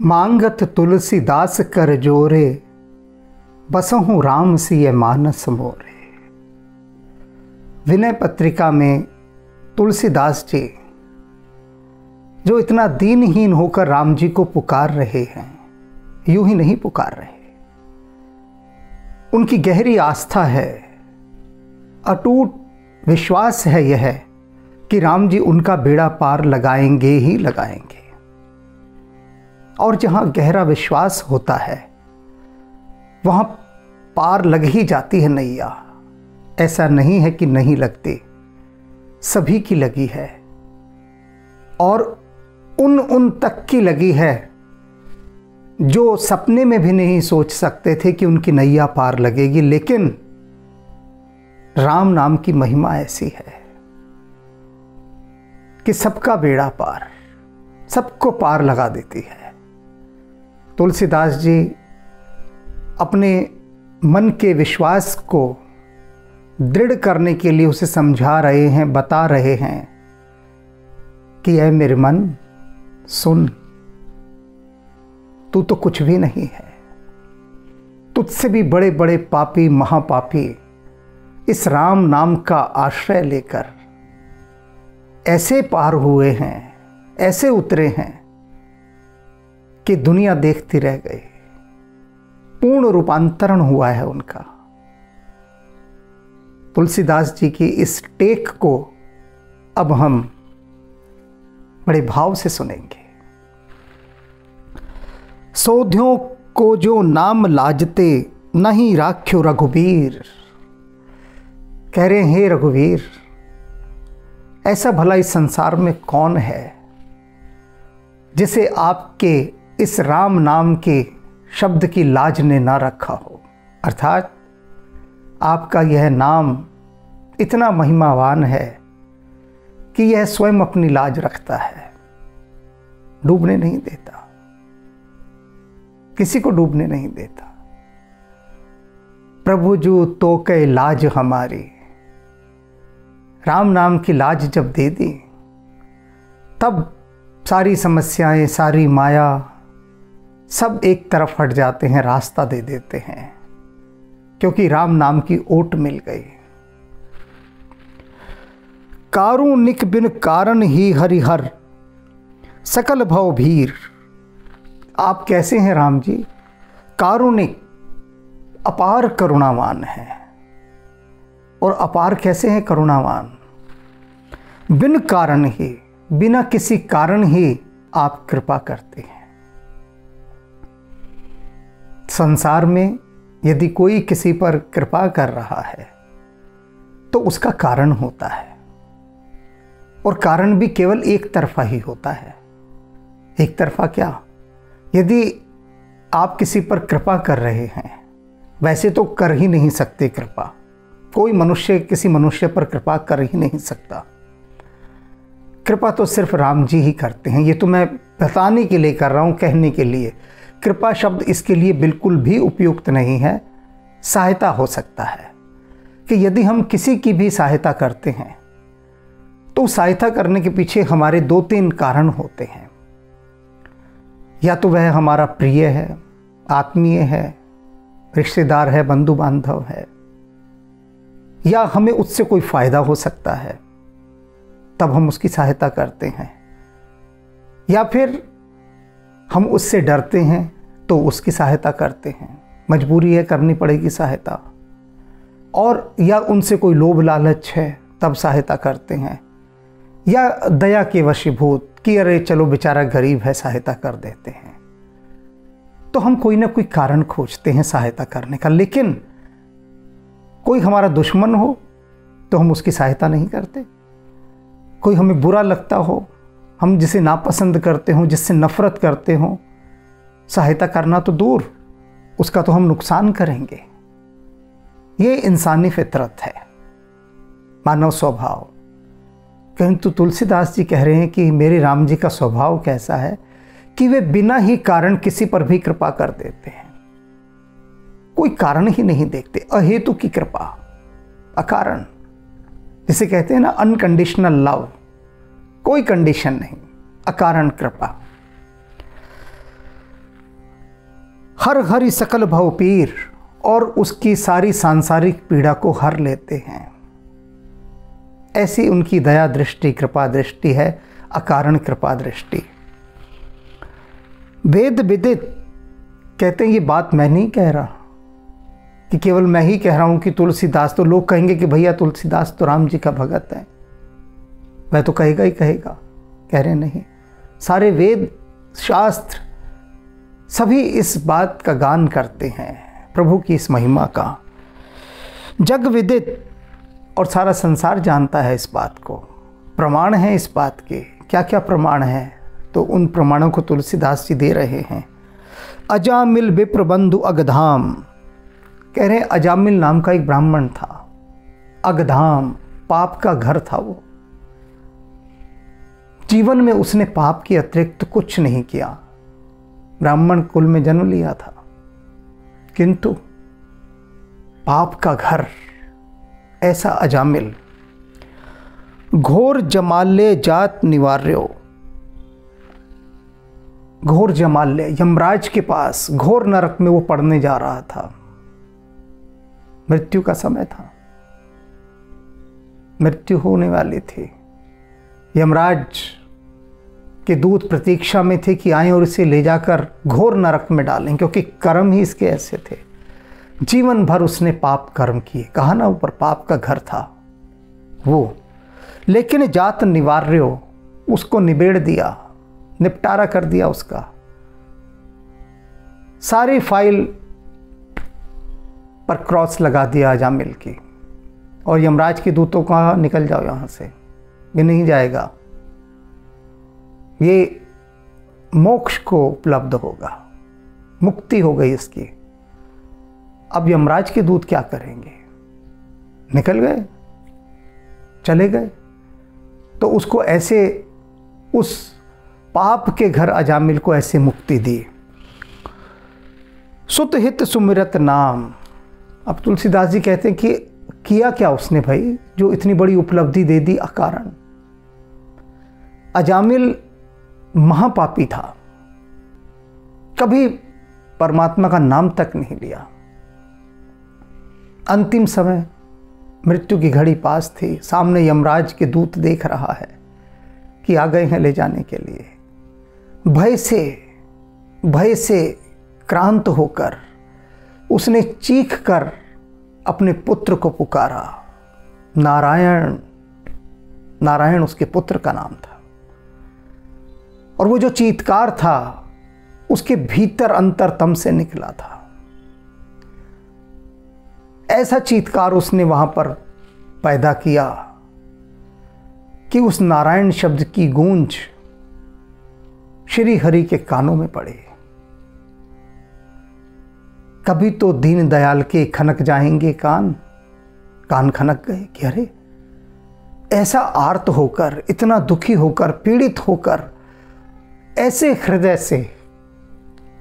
मांगत तुलसीदास कर जोरे, बसहूँ राम सिय मानस मोरे। विनय पत्रिका में तुलसीदास जी जो इतना दीनहीन होकर राम जी को पुकार रहे हैं, यूं ही नहीं पुकार रहे, उनकी गहरी आस्था है, अटूट विश्वास है यह कि राम जी उनका बेड़ा पार लगाएंगे ही लगाएंगे। और जहां गहरा विश्वास होता है वहां पार लग ही जाती है नैया। ऐसा नहीं है कि नहीं लगती, सभी की लगी है और उन तक की लगी है जो सपने में भी नहीं सोच सकते थे कि उनकी नैया पार लगेगी। लेकिन राम नाम की महिमा ऐसी है कि सबका बेड़ा पार, सबको पार लगा देती है। तुलसीदास जी अपने मन के विश्वास को दृढ़ करने के लिए उसे समझा रहे हैं, बता रहे हैं कि ऐ मेरे मन सुन, तू तो कुछ भी नहीं है, तुझसे भी बड़े बड़े पापी महापापी इस राम नाम का आश्रय लेकर ऐसे पार हुए हैं, ऐसे उतरे हैं कि दुनिया देखती रह गई। पूर्ण रूपांतरण हुआ है उनका। तुलसीदास जी की इस टेक को अब हम बड़े भाव से सुनेंगे। सोध्यों को जो नाम लाजते, नहीं राख्यो रघुबीर। कह रहे हैं, हे रघुवीर, ऐसा भला इस संसार में कौन है जिसे आपके इस राम नाम के शब्द की लाज ने ना रखा हो। अर्थात आपका यह नाम इतना महिमावान है कि यह स्वयं अपनी लाज रखता है, डूबने नहीं देता, किसी को डूबने नहीं देता। प्रभु जू तो के लाज हमारी, राम नाम की लाज जब दे दी तब सारी समस्याएं, सारी माया सब एक तरफ हट जाते हैं, रास्ता दे देते हैं, क्योंकि राम नाम की ओट मिल गई। कारुणिक बिन कारण ही हरिहर, सकल भव भीर। आप कैसे हैं राम जी? कारुणिक, अपार करुणावान है। और अपार कैसे हैं करुणावान? बिन कारण ही, बिना किसी कारण ही आप कृपा करते हैं। संसार में यदि कोई किसी पर कृपा कर रहा है तो उसका कारण होता है, और कारण भी केवल एक तरफा ही होता है। एक तरफा क्या? यदि आप किसी पर कृपा कर रहे हैं, वैसे तो कर ही नहीं सकते कृपा, कोई मनुष्य किसी मनुष्य पर कृपा कर ही नहीं सकता। कृपा तो सिर्फ राम जी ही करते हैं। ये तो मैं बताने के लिए कर रहा हूँ, कहने के लिए। कृपा शब्द इसके लिए बिल्कुल भी उपयुक्त नहीं है। सहायता हो सकता है कि यदि हम किसी की भी सहायता करते हैं तो सहायता करने के पीछे हमारे 2-3 कारण होते हैं। या तो वह हमारा प्रिय है, आत्मीय है, रिश्तेदार है, बंधु बांधव है, या हमें उससे कोई फायदा हो सकता है, तब हम उसकी सहायता करते हैं। या फिर हम उससे डरते हैं तो उसकी सहायता करते हैं, मजबूरी है, करनी पड़ेगी सहायता। और या उनसे कोई लोभ लालच है तब सहायता करते हैं, या दया के वशीभूत कि अरे चलो बेचारा गरीब है, सहायता कर देते हैं। तो हम कोई ना कोई कारण खोजते हैं सहायता करने का। लेकिन कोई हमारा दुश्मन हो तो हम उसकी सहायता नहीं करते। कोई हमें बुरा लगता हो, हम जिसे नापसंद करते हो, जिससे नफरत करते हो, सहायता करना तो दूर, उसका तो हम नुकसान करेंगे। ये इंसानी फितरत है, मानव स्वभाव। किंतु तुलसीदास जी कह रहे हैं कि मेरे राम जी का स्वभाव कैसा है कि वे बिना ही कारण किसी पर भी कृपा कर देते हैं। कोई कारण ही नहीं देखते, अहेतु की कृपा, अकारण, जिसे कहते हैं ना अनकंडीशनल लव। कोई कंडीशन नहीं, अकारण कृपा। हर हरि सकल भव पीर, और उसकी सारी सांसारिक पीड़ा को हर लेते हैं। ऐसी उनकी दया दृष्टि, कृपा दृष्टि है, अकारण कृपा दृष्टि। वेद विदित कहते हैं ये बात मैं नहीं कह रहा कि केवल मैं ही कह रहा हूं कि तुलसीदास, तो लोग कहेंगे कि भैया तुलसीदास तो राम जी का भगत है, वह तो कहेगा ही कहेगा। कह रहे नहीं, सारे वेद शास्त्र सभी इस बात का गान करते हैं, प्रभु की इस महिमा का। जग विदित, और सारा संसार जानता है इस बात को। प्रमाण है इस बात के, क्या क्या प्रमाण है, तो उन प्रमाणों को तुलसीदास जी दे रहे हैं। अजामिल विप्र बंधु अगधाम, कह रहे हैं अजामिल नाम का एक ब्राह्मण था, अगधाम पाप का घर था वो। जीवन में उसने पाप के अतिरिक्त कुछ नहीं किया, ब्राह्मण कुल में जन्म लिया था, किंतु पाप का घर ऐसा अजामिल। घोर जमाल्य जात निवार्यो, घोर जमाल्य यमराज के पास घोर नरक में वो पड़ने जा रहा था। मृत्यु का समय था, मृत्यु होने वाली थी। यमराज के दूत प्रतीक्षा में थे कि आएं और इसे ले जाकर घोर नरक में डालें, क्योंकि कर्म ही इसके ऐसे थे। जीवन भर उसने पाप कर्म किए, कहा ना ऊपर पाप का घर था वो। लेकिन जात निवार्यो, उसको निबेड़ दिया, निपटारा कर दिया उसका। सारी फाइल पर क्रॉस लगा दिया अजामिल की, और यमराज के दूतों को कहा निकल जाओ यहां से, ये नहीं जाएगा, ये मोक्ष को उपलब्ध होगा, मुक्ति हो गई इसकी। अब यमराज के दूत क्या करेंगे, निकल गए, चले गए। तो उसको ऐसे, उस पाप के घर अजामिल को ऐसे मुक्ति दी। सुत हित सुमिरत नाम। अब तुलसीदास जी कहते हैं कि किया क्या उसने भाई, जो इतनी बड़ी उपलब्धि दे दी अकारण। अजामिल महापापी था, कभी परमात्मा का नाम तक नहीं लिया। अंतिम समय, मृत्यु की घड़ी पास थी, सामने यमराज के दूत देख रहा है कि आ गए हैं ले जाने के लिए। भय से क्रांत होकर उसने चीख कर अपने पुत्र को पुकारा। नारायण, नारायण उसके पुत्र का नाम था। और वो जो चीत्कार था उसके भीतर अंतरतम से निकला था। ऐसा चीत्कार उसने वहां पर पैदा किया कि उस नारायण शब्द की गूंज श्री हरि के कानों में पड़े। कभी तो दीन दयाल के खनक जाएंगे कान, कान खनक गए कि अरे ऐसा आर्त होकर, इतना दुखी होकर, पीड़ित होकर, ऐसे हृदय से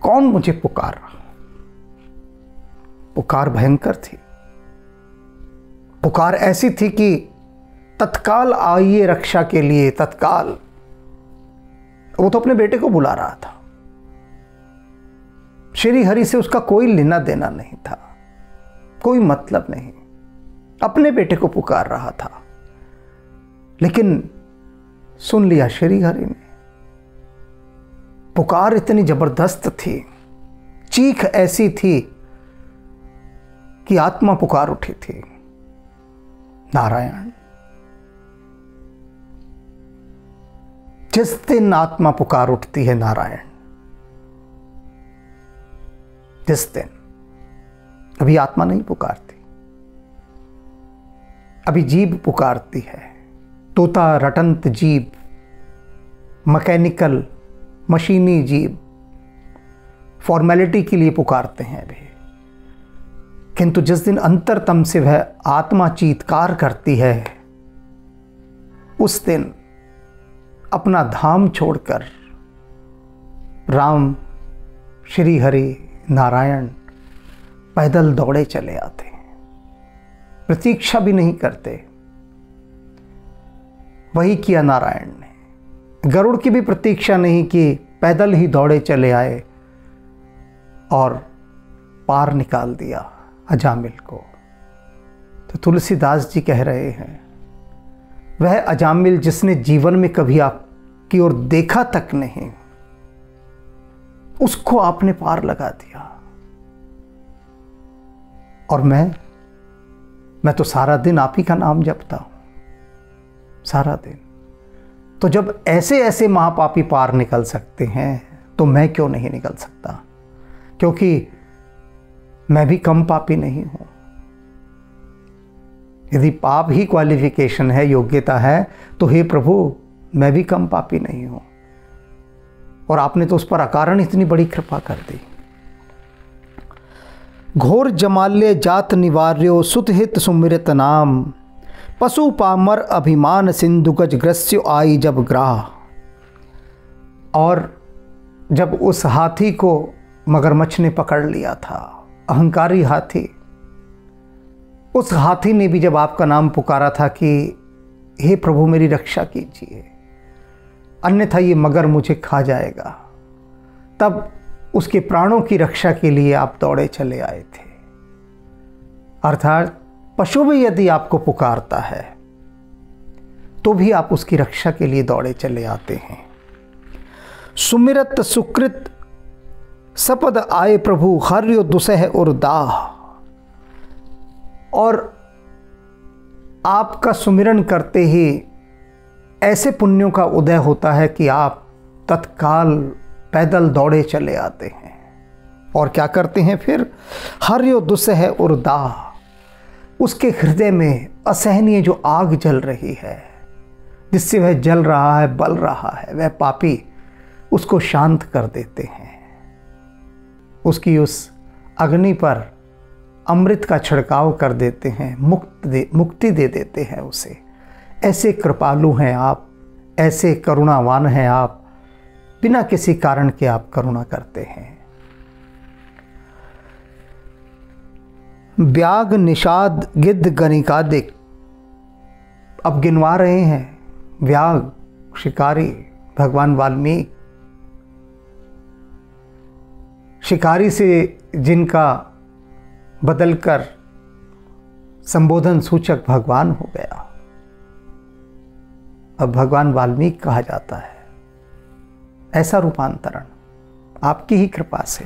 कौन मुझे पुकार रहा। पुकार भयंकर थी, पुकार ऐसी थी कि तत्काल आइए रक्षा के लिए, तत्काल। वो तो अपने बेटे को बुला रहा था, श्री हरि से उसका कोई लेना देना नहीं था, कोई मतलब नहीं, अपने बेटे को पुकार रहा था। लेकिन सुन लिया श्री हरि ने। पुकार इतनी जबरदस्त थी, चीख ऐसी थी कि आत्मा पुकार उठी थी, नारायण। जिस दिन आत्मा पुकार उठती है नारायण, जिस दिन, अभी आत्मा नहीं पुकारती, अभी जीभ पुकारती है। तोता रटंत जीभ, मैकेनिकल मशीनी जीभ, फॉर्मेलिटी के लिए पुकारते हैं अभी। किंतु जिस दिन अंतरतम से वह आत्मा चीत्कार करती है, उस दिन अपना धाम छोड़कर राम, श्री हरि, नारायण पैदल दौड़े चले आते हैं, प्रतीक्षा भी नहीं करते। वही किया नारायण ने। गरुड़ की भी प्रतीक्षा नहीं की, पैदल ही दौड़े चले आए और पार निकाल दिया अजामिल को। तो तुलसीदास जी कह रहे हैं, वह अजामिल जिसने जीवन में कभी आपकी ओर देखा तक नहीं, उसको आपने पार लगा दिया। और मैं तो सारा दिन आप ही का नाम जपता हूं, सारा दिन। तो जब ऐसे ऐसे महापापी पार निकल सकते हैं तो मैं क्यों नहीं निकल सकता? क्योंकि मैं भी कम पापी नहीं हूं। यदि पाप ही क्वालिफिकेशन है, योग्यता है, तो हे प्रभु मैं भी कम पापी नहीं हूं। और आपने तो उस पर अकारण इतनी बड़ी कृपा कर दी। घोर जमाल्य जात निवार्यो सुतहित सुमिरत नाम, पशु पामर अभिमान सिंधु गज ग्रस्यो आई जब ग्राह। और जब उस हाथी को मगरमच्छ ने पकड़ लिया था, अहंकारी हाथी, उस हाथी ने भी जब आपका नाम पुकारा था कि हे प्रभु मेरी रक्षा कीजिए, अन्यथा ये मगर मुझे खा जाएगा, तब उसके प्राणों की रक्षा के लिए आप दौड़े चले आए थे। अर्थात पशु भी यदि आपको पुकारता है तो भी आप उसकी रक्षा के लिए दौड़े चले आते हैं। सुमिरत सुकृत सपद आए प्रभु हर्यो दुसह और दाह। और आपका सुमिरन करते ही ऐसे पुण्यों का उदय होता है कि आप तत्काल पैदल दौड़े चले आते हैं। और क्या करते हैं फिर? हर्यो दुसह और दाह। उसके हृदय में असहनीय जो आग जल रही है, जिससे वह जल रहा है, बल रहा है, वह पापी उसको शांत कर देते हैं। उसकी उस अग्नि पर अमृत का छिड़काव कर देते हैं, मुक्ति दे देते हैं उसे। ऐसे कृपालु हैं आप, ऐसे करुणावान हैं आप, बिना किसी कारण के आप करुणा करते हैं। ब्याग निषाद गिद्ध गणिकादिक, अब गिनवा रहे हैं। व्याग शिकारी, भगवान वाल्मीकि शिकारी से जिनका बदलकर संबोधन सूचक भगवान हो गया, अब भगवान वाल्मीकि कहा जाता है। ऐसा रूपांतरण आपकी ही कृपा से।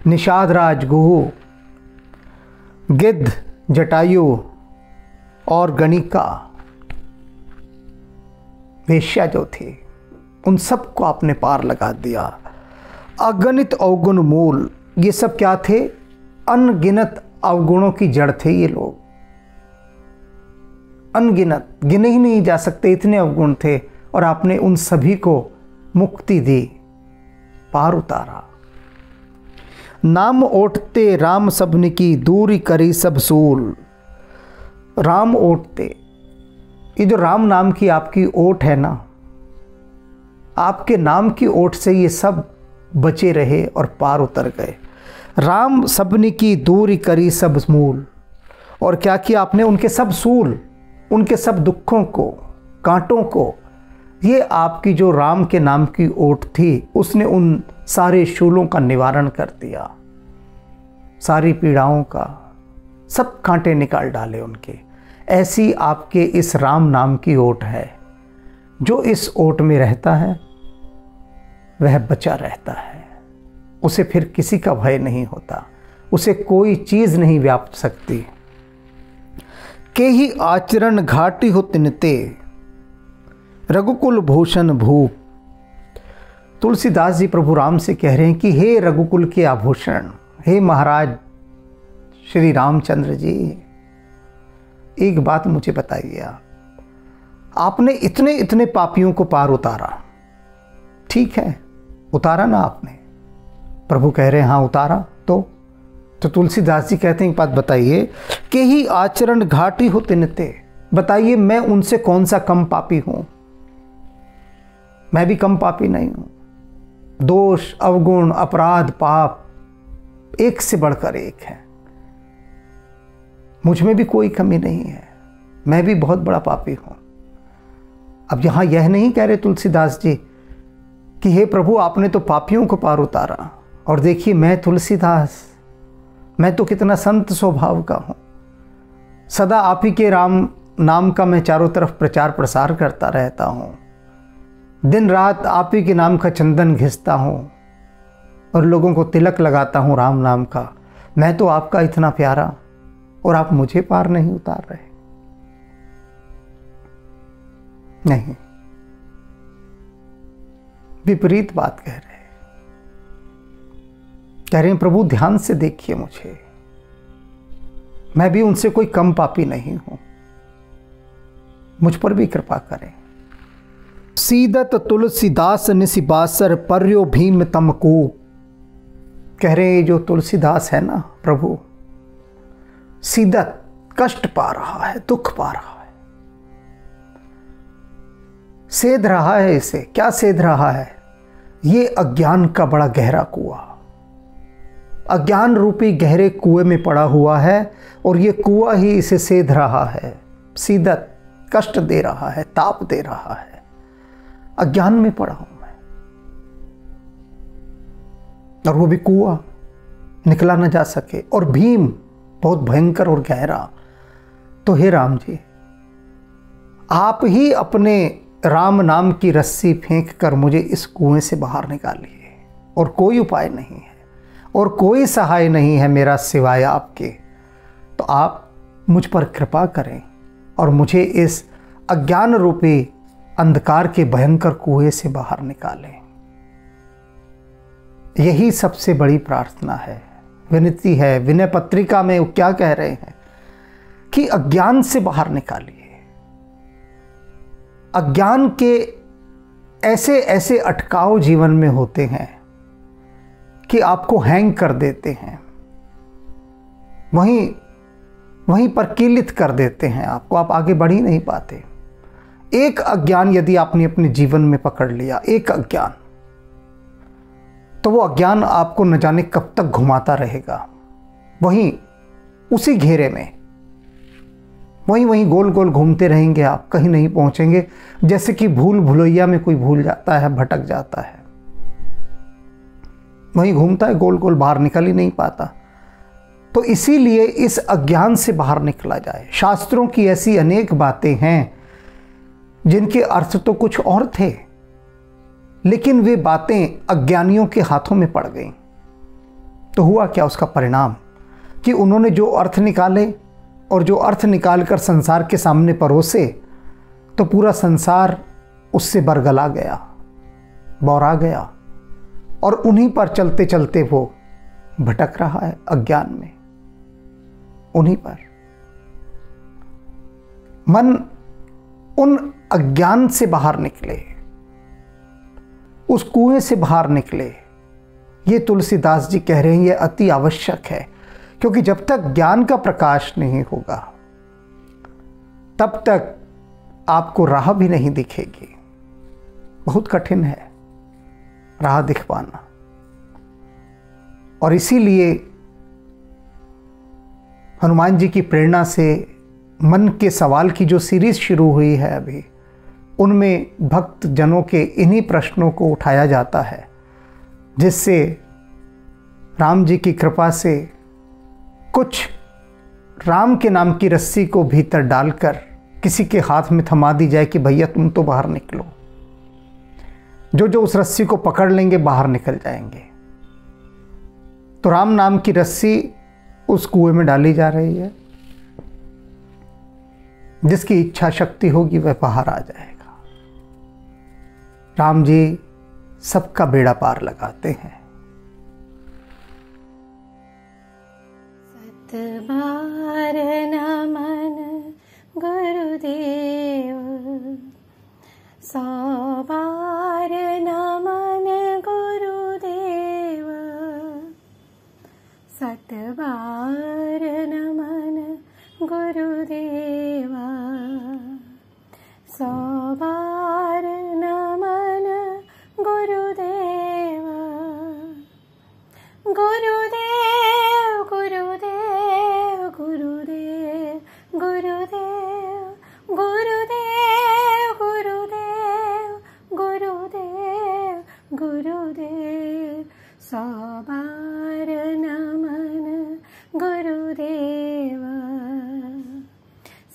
निषाद राज गुहू, गिद्ध, जटायु और गणिका वेश्या जो थी, उन सबको आपने पार लगा दिया। अगणित अवगुण मूल, ये सब क्या थे? अनगिनत अवगुणों की जड़ थे ये लोग। अनगिनत, गिने ही नहीं जा सकते, इतने अवगुण थे। और आपने उन सभी को मुक्ति दी, पार उतारा। नाम ओटते राम सबन की दूरी करी सब सूल। राम ओटते, ये जो राम नाम की आपकी ओट है ना, आपके नाम की ओट से ये सब बचे रहे और पार उतर गए। राम सबनी की दूरी करी सब मूल। और क्या किया आपने? उनके सब सूल, उनके सब दुखों को, कांटों को, ये आपकी जो राम के नाम की ओट थी, उसने उन सारे शूलों का निवारण कर दिया, सारी पीड़ाओं का, सब कांटे निकाल डाले उनके। ऐसी आपके इस राम नाम की ओट है। जो इस ओट में रहता है वह बचा रहता है, उसे फिर किसी का भय नहीं होता, उसे कोई चीज नहीं व्याप सकती। के ही आचरण घाटी हो तिनते रघुकुल भूषण भूप। तुलसीदास जी प्रभु राम से कह रहे हैं कि हे रघुकुल के आभूषण, हे महाराज श्री रामचंद्र जी, एक बात मुझे बताइए, आपने इतने इतने पापियों को पार उतारा, ठीक है, उतारा ना आपने? प्रभु कह रहे हैं हाँ उतारा। तो तुलसीदास जी कहते हैं एक बात बताइए, कि ही आचरण घाटी हो तिनते, बताइए मैं उनसे कौन सा कम पापी हूं? मैं भी कम पापी नहीं हूं। दोष, अवगुण, अपराध, पाप एक से बढ़कर एक है, मुझ में भी कोई कमी नहीं है, मैं भी बहुत बड़ा पापी हूं। अब यहां यह नहीं कह रहे तुलसीदास जी कि हे प्रभु आपने तो पापियों को पार उतारा और देखिए मैं तुलसीदास, मैं तो कितना संत स्वभाव का हूँ। सदा आप ही के राम नाम का मैं चारों तरफ प्रचार प्रसार करता रहता हूँ। दिन रात आप ही के नाम का चंदन घिसता हूँ और लोगों को तिलक लगाता हूँ राम नाम का। मैं तो आपका इतना प्यारा और आप मुझे पार नहीं उतार रहे। नहीं, विपरीत बात कह रहे हैं। कह रहे हैं प्रभु ध्यान से देखिए मुझे, मैं भी उनसे कोई कम पापी नहीं हूं, मुझ पर भी कृपा करें। सीदत तुलसीदास निसिबासर पर्यो भीम तमको। कह रहे हैं जो तुलसीदास है ना प्रभु, सीदत कष्ट पा रहा है, दुख पा रहा है, सेध रहा है। इसे क्या सेध रहा है? ये अज्ञान का बड़ा गहरा कुआं, अज्ञान रूपी गहरे कुएं में पड़ा हुआ है और ये कुआं ही इसे सेध रहा है, सीदत कष्ट दे रहा है, ताप दे रहा है। अज्ञान में पड़ा हूं मैं, और वो भी कुआं, निकला न जा सके, और भीम बहुत भयंकर और गहरा। तो हे राम जी, आप ही अपने राम नाम की रस्सी फेंक कर मुझे इस कुएं से बाहर निकालिए, और कोई उपाय नहीं है और कोई सहाय नहीं है मेरा सिवाय आपके। तो आप मुझ पर कृपा करें और मुझे इस अज्ञान रूपी अंधकार के भयंकर कुएं से बाहर निकालें। यही सबसे बड़ी प्रार्थना है, विनती है। विनय पत्रिका में वो क्या कह रहे हैं कि अज्ञान से बाहर निकालिए। अज्ञान के ऐसे ऐसे अटकाव जीवन में होते हैं कि आपको हैंग कर देते हैं, वहीं पर कीलित कर देते हैं आपको, आप आगे बढ़ ही नहीं पाते। एक अज्ञान यदि आपने अपने जीवन में पकड़ लिया, एक अज्ञान, तो वो अज्ञान आपको न जाने कब तक घुमाता रहेगा। वहीं उसी घेरे में वहीं गोल गोल घूमते रहेंगे आप, कहीं नहीं पहुंचेंगे। जैसे कि भूल भुलैया में कोई भूल जाता है, भटक जाता है, वहीं घूमता है गोल गोल, बाहर निकल ही नहीं पाता। तो इसीलिए इस अज्ञान से बाहर निकला जाए। शास्त्रों की ऐसी अनेक बातें हैं जिनके अर्थ तो कुछ और थे, लेकिन वे बातें अज्ञानियों के हाथों में पड़ गईं। तो हुआ क्या उसका परिणाम कि उन्होंने जो अर्थ निकाले और जो अर्थ निकालकर संसार के सामने परोसे, तो पूरा संसार उससे बरगला गया, बौरा गया, और उन्हीं पर चलते चलते वो भटक रहा है अज्ञान में। उन्हीं पर मन उन अज्ञान से बाहर निकले, उस कुएं से बाहर निकले। ये तुलसीदास जी कह रहे हैं, ये अति आवश्यक है, क्योंकि जब तक ज्ञान का प्रकाश नहीं होगा तब तक आपको राह भी नहीं दिखेगी। बहुत कठिन है राह दिख पाना। और इसीलिए हनुमान जी की प्रेरणा से मन के सवाल की जो सीरीज शुरू हुई है अभी, उनमें भक्त जनों के इन्हीं प्रश्नों को उठाया जाता है, जिससे राम जी की कृपा से कुछ राम के नाम की रस्सी को भीतर डालकर किसी के हाथ में थमा दी जाए कि भैया तुम तो बाहर निकलो। जो जो उस रस्सी को पकड़ लेंगे बाहर निकल जाएंगे। तो राम नाम की रस्सी उस कुएं में डाली जा रही है, जिसकी इच्छा शक्ति होगी वह बाहर आ जाएगा। राम जी सबका बेड़ा पार लगाते हैं। सतबार नमन गुरुदेव, सौ बार नमन गुरुदेव, सतबार नमन गुरुदेव, सौ बार नमन गुरुदेव। गुरुदेव गुरुदेव गुरुदेव गुरुदेव गुरुदेव गुरुदेव गुरुदेव गुरुदेव, सौ बार नमन गुरुदेव,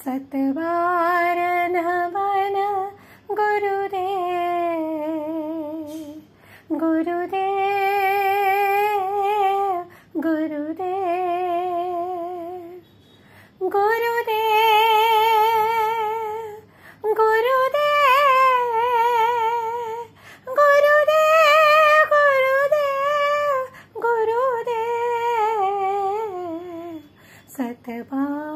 सत बार नमन गुरुदेव, गुरुदेव गुरुदेव गुरुदेव गुरुदेव गुरुदेव गुरुदेव गुरुदेव, सत बार